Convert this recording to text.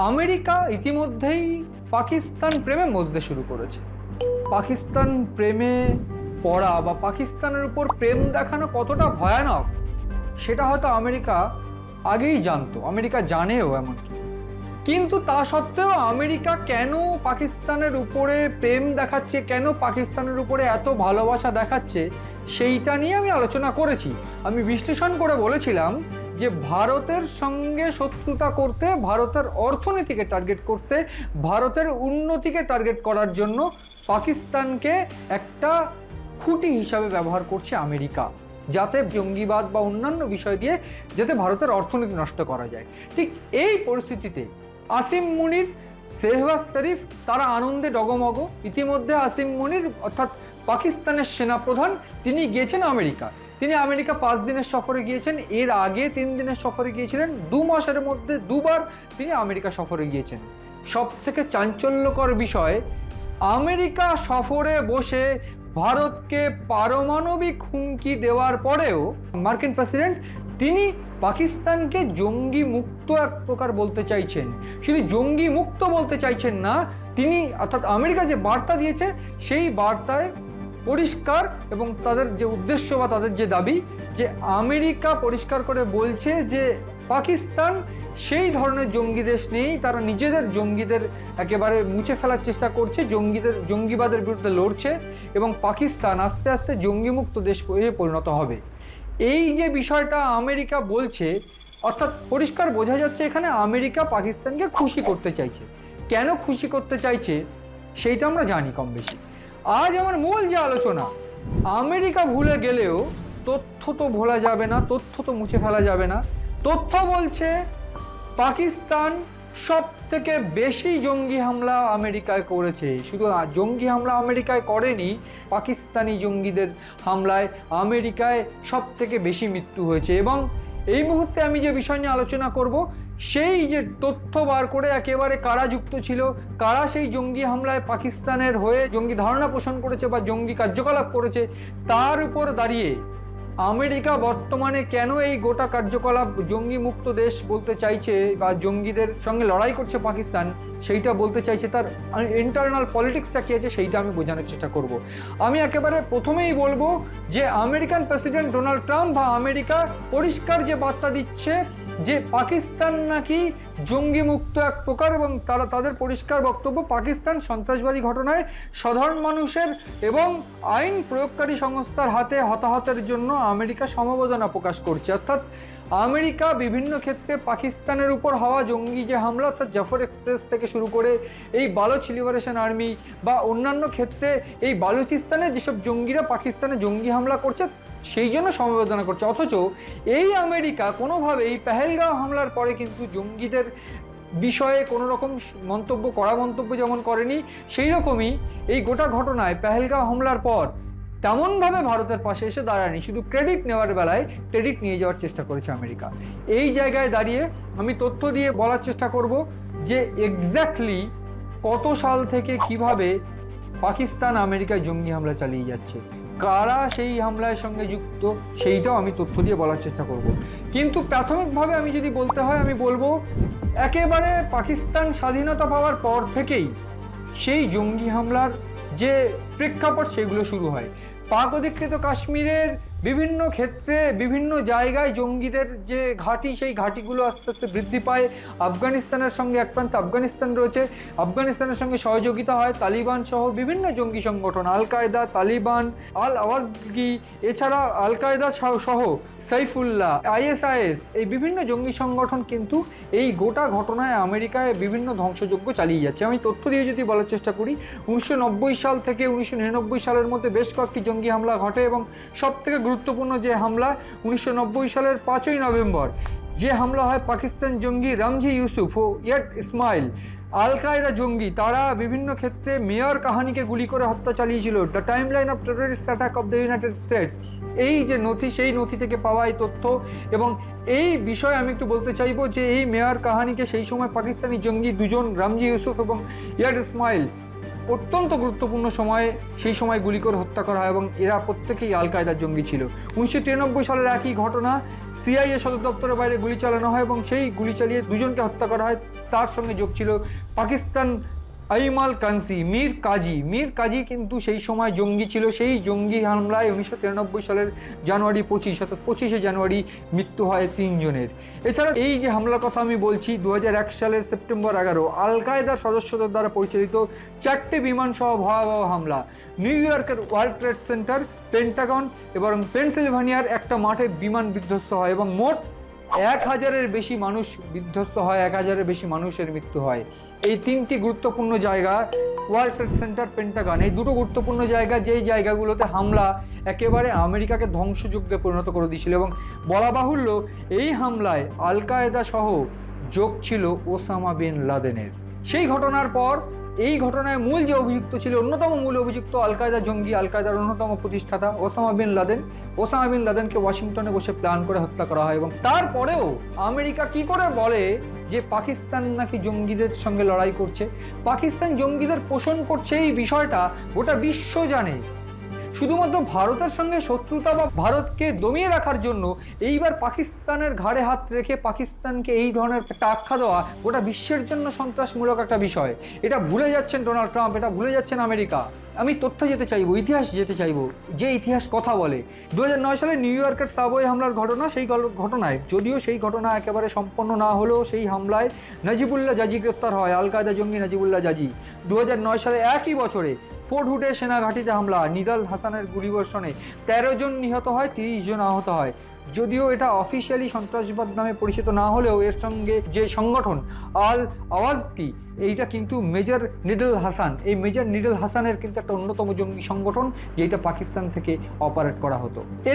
America ইতিমধ্যেই পাকিস্তান প্রেমে মজতে শুরু করেছে। পাকিস্তান প্রেমে পড়া বা পাকিস্তানের উপর প্রেম দেখানো কতটা ভয়ানক সেটা হয়তো আমেরিকা আগেই জানতো, আমেরিকা জানেও এমনকি। কিন্তু তা সত্ত্বেও আমেরিকা কেন পাকিস্তানের উপরে প্রেম দেখাচ্ছে, কেন পাকিস্তানের উপরে এত ভালোবাসা দেখাচ্ছে, সেইটা নিয়ে আমি আলোচনা করেছি। আমি বিশ্লেষণ করে বলেছিলাম যে ভারতের সঙ্গে শত্রুতা করতে, ভারতের অর্থনীতিকে টার্গেট করতে, ভারতের উন্নতিকে টার্গেট করার জন্য পাকিস্তানকে একটা খুঁটি হিসাবে ব্যবহার করছে আমেরিকা, যাতে জঙ্গিবাদ বা অন্যান্য বিষয় দিয়ে যাতে ভারতের অর্থনীতি নষ্ট করা যায়। ঠিক এই পরিস্থিতিতে আসিম মুনির, শেহবাজ শরীফ তারা আনন্দে ডগমগ। ইতিমধ্যে আসিম মুনির অর্থাৎ পাকিস্তানের সেনাপ্রধান তিনি গিয়েছেন আমেরিকা। তিনি আমেরিকা 5 দিনের সফরে গিয়েছেন। এর আগে 3 দিনের সফরে গিয়েছিলেন। 2 মাসের মধ্যে 2 বার তিনি আমেরিকা সফরে গিয়েছেন। সব থেকে চাঞ্চল্যকর বিষয়, আমেরিকা সফরে বসে ভারতকে পারমাণবিক হুমকি দেওয়ার পরেও মার্কিন প্রেসিডেন্ট তিনি পাকিস্তানকে জঙ্গি মুক্ত এক প্রকার বলতে চাইছেন। শুধু জঙ্গি মুক্ত বলতে চাইছেন না, তিনি অর্থাৎ আমেরিকা যে বার্তা দিয়েছে সেই বার্তায় পরিষ্কার, এবং তাদের যে উদ্দেশ্য বা তাদের যে দাবি, যে আমেরিকা পরিষ্কার করে বলছে যে পাকিস্তান সেই ধরনের জঙ্গি দেশ নেই, তারা নিজেদের জঙ্গিদের একেবারে মুছে ফেলার চেষ্টা করছে, জঙ্গিবাদের বিরুদ্ধে লড়ছে, এবং পাকিস্তান আস্তে আস্তে জঙ্গিমুক্ত দেশ পরিণত হবে। এই যে বিষয়টা আমেরিকা বলছে, অর্থাৎ পরিষ্কার বোঝা যাচ্ছে এখানে আমেরিকা পাকিস্তানকে খুশি করতে চাইছে। কেন খুশি করতে চাইছে সেইটা আমরা জানি কম বেশি। আজ আমার মূল যে আলোচনা, আমেরিকা ভুলে গেলেও তথ্য তো ভোলা যাবে না, তথ্য তো মুছে ফেলা যাবে না। তথ্য বলছে পাকিস্তান সব থেকে বেশি জঙ্গি হামলা আমেরিকায় করেছে। শুধু জঙ্গি হামলা আমেরিকায় করেনি, পাকিস্তানি জঙ্গিদের হামলায় আমেরিকায় সব থেকে বেশি মৃত্যু হয়েছে। এবং এই মুহূর্তে আমি যে বিষয় নিয়ে আলোচনা করব, সেই যে তথ্য বার করে একেবারে কারা যুক্ত ছিল, কারা সেই জঙ্গি হামলায় পাকিস্তানের হয়ে জঙ্গি ধারণা পোষণ করেছে বা জঙ্গি কার্যকলাপ করেছে, তার উপর দাঁড়িয়ে আমেরিকা বর্তমানে কেন এই গোটা কার্যকলাপ জঙ্গি মুক্ত দেশ বলতে চাইছে বা জঙ্গিদের সঙ্গে লড়াই করছে পাকিস্তান, সেইটা বলতে চাইছে, তার ইন্টারনাল পলিটিক্সটা কী আছে সেইটা আমি বোঝানোর চেষ্টা করব। আমি একেবারে প্রথমেই বলবো যে আমেরিকান প্রেসিডেন্ট ডোনাল্ড ট্রাম্প বা আমেরিকা পরিষ্কার যে বার্তা দিচ্ছে যে পাকিস্তান নাকি জঙ্গি মুক্ত এক প্রকার, এবং তাদের পরিষ্কার বক্তব্য পাকিস্তান সন্ত্রাসবাদী ঘটনায় সাধারণ মানুষের এবং আইন প্রয়োগকারী সংস্থার হাতে হতাহতের জন্য আমেরিকা সমবেদনা প্রকাশ করছে। অর্থাৎ আমেরিকা বিভিন্ন ক্ষেত্রে পাকিস্তানের উপর হওয়া জঙ্গি যে হামলা, অর্থাৎ জাফর এক্সপ্রেস থেকে শুরু করে এই বালুচ লিবারেশন আর্মি বা অন্যান্য ক্ষেত্রে এই বালুচিস্তানে যেসব জঙ্গিরা পাকিস্তানে জঙ্গি হামলা করছে সেই জন্য সমবেদনা করছে। অথচ এই আমেরিকা কোনোভাবেই পেহেলগাঁও হামলার পরে কিন্তু জঙ্গিদের বিষয়ে কোনো রকম কড়া মন্তব্য যেমন করেনি, সেই রকমই এই গোটা ঘটনায় পেহেলগাঁও হামলার পর তেমনভাবে ভারতের পাশে এসে দাঁড়ায়নি। শুধু ক্রেডিট নেওয়ার বেলায় ক্রেডিট নিয়ে যাওয়ার চেষ্টা করেছে আমেরিকা। এই জায়গায় দাঁড়িয়ে আমি তথ্য দিয়ে বলার চেষ্টা করব যে এক্স্যাক্টলি কত সাল থেকে কিভাবে পাকিস্তান আমেরিকায় জঙ্গি হামলা চালিয়ে যাচ্ছে, কারা সেই হামলার সঙ্গে যুক্ত, সেইটাও আমি তথ্য দিয়ে বলার চেষ্টা করব। কিন্তু প্রাথমিকভাবে আমি যদি বলতে হয়, আমি বলবো একেবারে পাকিস্তান স্বাধীনতা পাওয়ার পর থেকেই সেই জঙ্গি হামলার যে প্রেক্ষাপট সেগুলো শুরু হয়। পাক অধিকৃত কাশ্মীরের বিভিন্ন ক্ষেত্রে বিভিন্ন জায়গায় জঙ্গিদের যে ঘাঁটি, সেই ঘাঁটিগুলো আস্তে আস্তে বৃদ্ধি পায়। আফগানিস্তানের সঙ্গে এক প্রান্তে আফগানিস্তান রয়েছে, আফগানিস্তানের সঙ্গে সহযোগিতা হয় তালিবান সহ বিভিন্ন জঙ্গি সংগঠন, আল কায়দা, তালিবান, আল আওয়াজগি, এছাড়া আল কায়দা সহ সাইফুল্লাহ, ISIS, এই বিভিন্ন জঙ্গি সংগঠন কিন্তু এই গোটা ঘটনায় আমেরিকায় বিভিন্ন ধ্বংসযজ্ঞ চালিয়ে যাচ্ছে। আমি তথ্য দিয়ে যদি বলার চেষ্টা করি, 1990 সাল থেকে 1999 সালের মধ্যে বেশ কয়েকটি জঙ্গি হামলা ঘটে, এবং সবথেকে গুরুত্বপূর্ণ যে হামলা 1990 সালের 5ই নভেম্বর যে হামলা হয় পাকিস্তান জঙ্গি রামজি ইউসুফ ও ইয়াট ইসমাইল, আল কায়দা জঙ্গি, তারা বিভিন্ন ক্ষেত্রে মেয়র কাহানিকে গুলি করে হত্যা চালিয়েছিল। The timeline of terrorist attack of the United states, এই যে নথি, সেই নথি থেকে পাওয়া এই তথ্য। এবং এই বিষয়ে আমি একটু বলতে চাইবো যে এই মেয়র কাহানিকে সেই সময় পাকিস্তানি জঙ্গি দুজন রামজি ইউসুফ এবং ইয়াট ইসমাইল অত্যন্ত গুরুত্বপূর্ণ সময়ে সেই সময় গুলি করে হত্যা করা হয় এবং এরা প্রত্যেকেই আল কায়দার জঙ্গি ছিল। 1993 সালের একই ঘটনা, সিআইএ সদর দপ্তরের বাইরে গুলি চালানো হয় এবং সেই গুলি চালিয়ে দুজনকে হত্যা করা হয়। তার সঙ্গে যোগ ছিল পাকিস্তান আইমাল কানসি, মীর কাজী কিন্তু সেই সময় জঙ্গি ছিল। সেই জঙ্গি হামলায় 1993 সালের জানুয়ারি 25 অর্থাৎ 25শে জানুয়ারি মৃত্যু হয় 3 জনের। এছাড়া এই যে হামলার কথা আমি বলছি, 2001 সালের সেপ্টেম্বর 11 আল কায়দার সদস্যদের দ্বারা পরিচালিত 4টে বিমান সহ ভয়াবহ হামলা নিউ ইয়র্কের ওয়ার্ল্ড ট্রেড সেন্টার, পেন্টাগন এবং পেনসিলভানিয়ার একটা মাঠে বিমান বিধ্বস্ত হয় এবং মোট 1000-এর বেশি মানুষ বিধ্বস্ত হয়, 1000-এর বেশি মানুষের মৃত্যু হয়। এই 3টি গুরুত্বপূর্ণ জায়গা, ওয়ার্ল্ড ট্রেড সেন্টার, পেন্টাগন, এই দুটো গুরুত্বপূর্ণ জায়গা, যেই জায়গাগুলোতে হামলা একেবারে আমেরিকাকে ধ্বংসযজ্ঞে পরিণত করে দিয়েছিল এবং বলা বাহুল্য এই হামলায় আল কায়দা সহ যোগ ছিল ওসামা বিন লাদেনের। সেই ঘটনার পর এই ঘটনায় মূল যে অভিযুক্ত ছিল, অন্যতম মূল অভিযুক্ত আল কায়দা জঙ্গি, আল কায়দার অন্যতম প্রতিষ্ঠাতা ওসামা বিন লাদেনকে ওয়াশিংটনে বসে প্ল্যান করে হত্যা করা হয় এবং তারপরেও আমেরিকা কি করে বলে যে পাকিস্তান নাকি জঙ্গিদের সঙ্গে লড়াই করছে, পাকিস্তান জঙ্গিদের পোষণ করছে, এই বিষয়টা গোটা বিশ্ব জানে। শুধুমাত্র ভারতের সঙ্গে শত্রুতা বা ভারতকে দমিয়ে রাখার জন্য এইবার পাকিস্তানের ঘাড়ে হাত রেখে পাকিস্তানকে এই ধরনের একটা আখ্যা দেওয়া গোটা বিশ্বের জন্য সন্ত্রাসমূলক একটা বিষয়। এটা ভুলে যাচ্ছেন ডোনাল্ড ট্রাম্প, এটা ভুলে যাচ্ছেন আমেরিকা। আমি তথ্য যেতে চাইবো, ইতিহাস যেতে চাইবো, যে ইতিহাস কথা বলে। 2009 সালে নিউ ইয়র্কের সাবওয়ে হামলার ঘটনা, সেই ঘটনায় যদিও সেই ঘটনা একেবারে সম্পন্ন না হলেও সেই হামলায় নাজিবুল্লাহ জাজি গ্রেফতার হয়, আল কায়দা জঙ্গি নাজিবুল্লাহ জাজি। 2009 সালে একই বছরে ফোর্ট হুডের সেনা ঘাঁটিতে হামলা, নিদাল হাসানের গুলিবর্ষণে 13 জন নিহত হয়, 30 জন আহত হয়। যদিও এটা অফিসিয়ালি সন্ত্রাসবাদ নামে পরিচিত না হলেও এর সঙ্গে যে সংগঠন আল আওয়াজকি, এইটা কিন্তু মেজর নিডল হাসান, এই মেজর নিডল হাসানের কিন্তু একটা অন্যতম জঙ্গি সংগঠন, যেটা পাকিস্তান থেকে অপারেট করা হতো।